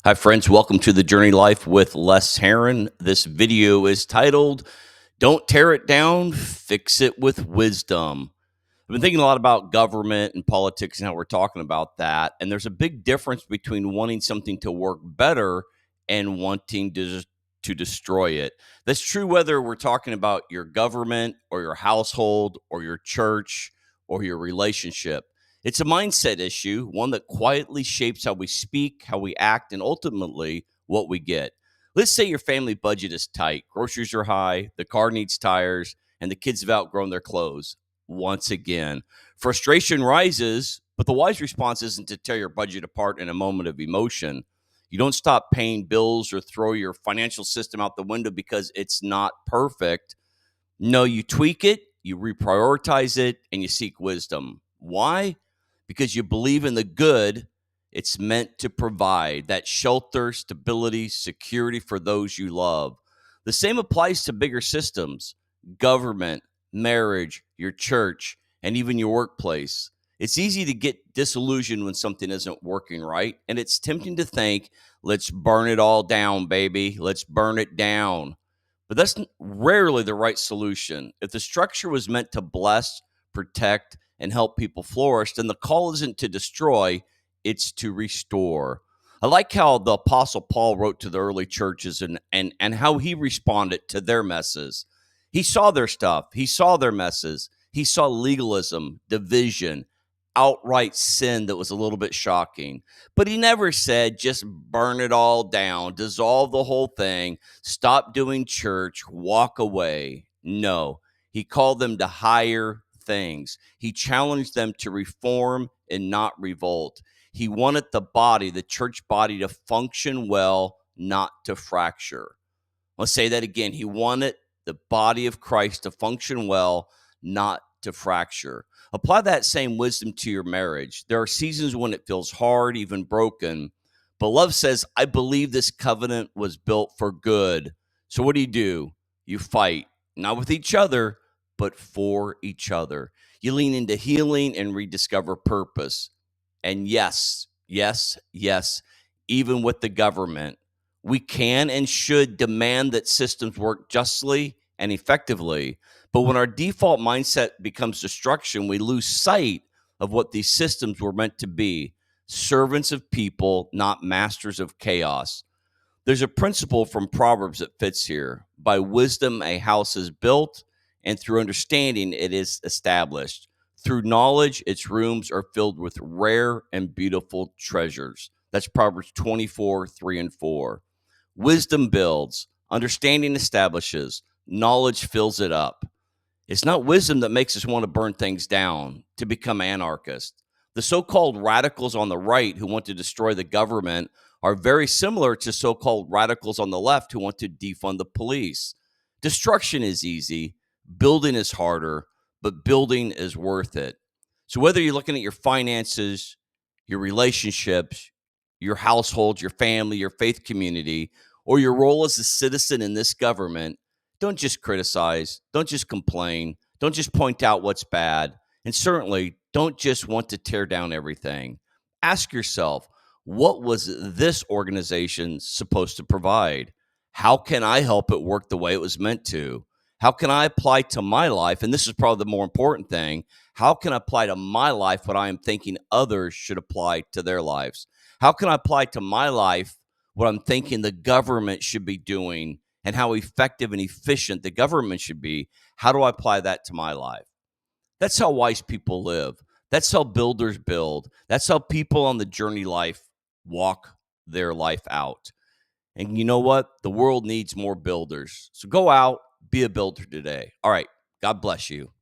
Hi, friends. Welcome to the Journey Life with Les Heron. This video is titled, Don't Tear It Down, Fix It with Wisdom. I've been thinking a lot about government and politics and how we're talking about that. And there's a big difference between wanting something to work better and wanting to destroy it. That's true whether we're talking about your government or your household or your church or your relationship. It's a mindset issue, one that quietly shapes how we speak, how we act, and ultimately what we get. Let's say your family budget is tight, groceries are high, the car needs tires, and the kids have outgrown their clothes once again. Frustration rises, but the wise response isn't to tear your budget apart in a moment of emotion. You don't stop paying bills or throw your financial system out the window because it's not perfect. No, you tweak it, you reprioritize it, and you seek wisdom. Why? Because you believe in the good it's meant to provide, that shelter, stability, security for those you love. The same applies to bigger systems, government, marriage, your church, and even your workplace. It's easy to get disillusioned when something isn't working right, and it's tempting to think, let's burn it all down, baby. Let's burn it down. But that's rarely the right solution. If the structure was meant to bless, protect, and help people flourish, then the call isn't to destroy, it's to restore. I like how the Apostle Paul wrote to the early churches and how he responded to their messes. He saw their stuff, he saw their messes, he saw legalism, division, outright sin that was a little bit shocking. But he never said, just burn it all down, dissolve the whole thing, stop doing church, walk away. No, he called them to higher things. He challenged them to reform and not revolt. He wanted the body, the church body, to function well, not to fracture. I'll say that again. He wanted the body of Christ to function well, not to fracture. Apply that same wisdom to your marriage. There are seasons when it feels hard, even broken. But love says, I believe this covenant was built for good. So what do? You fight, not with each other, but for each other. You lean into healing and rediscover purpose. And yes, even with the government, we can and should demand that systems work justly and effectively. But when our default mindset becomes destruction, we lose sight of what these systems were meant to be: servants of people, not masters of chaos. There's a principle from Proverbs that fits here. By wisdom, a house is built, and through understanding, it is established. Through knowledge, its rooms are filled with rare and beautiful treasures. That's Proverbs 24, 3 and 4. Wisdom builds, understanding establishes, knowledge fills it up. It's not wisdom that makes us want to burn things down, to become anarchists. The so called radicals on the right who want to destroy the government are very similar to so called radicals on the left who want to defund the police. Destruction is easy, building is harder, but building is worth it. So, whether you're looking at your finances, your relationships, your household, your family, your faith community, or your role as a citizen in this government, don't just criticize, don't just complain, don't just point out what's bad, and certainly don't just want to tear down everything. Ask yourself, what was this organization supposed to provide? How can I help it work the way it was meant to? How can I apply to my life? And this is probably the more important thing. How can I apply to my life what I am thinking others should apply to their lives? How can I apply to my life what I'm thinking the government should be doing and how effective and efficient the government should be? How do I apply that to my life? That's how wise people live. That's how builders build. That's how people on the journey life walk their life out. And you know what? The world needs more builders. So go out, be a builder today. All right. God bless you.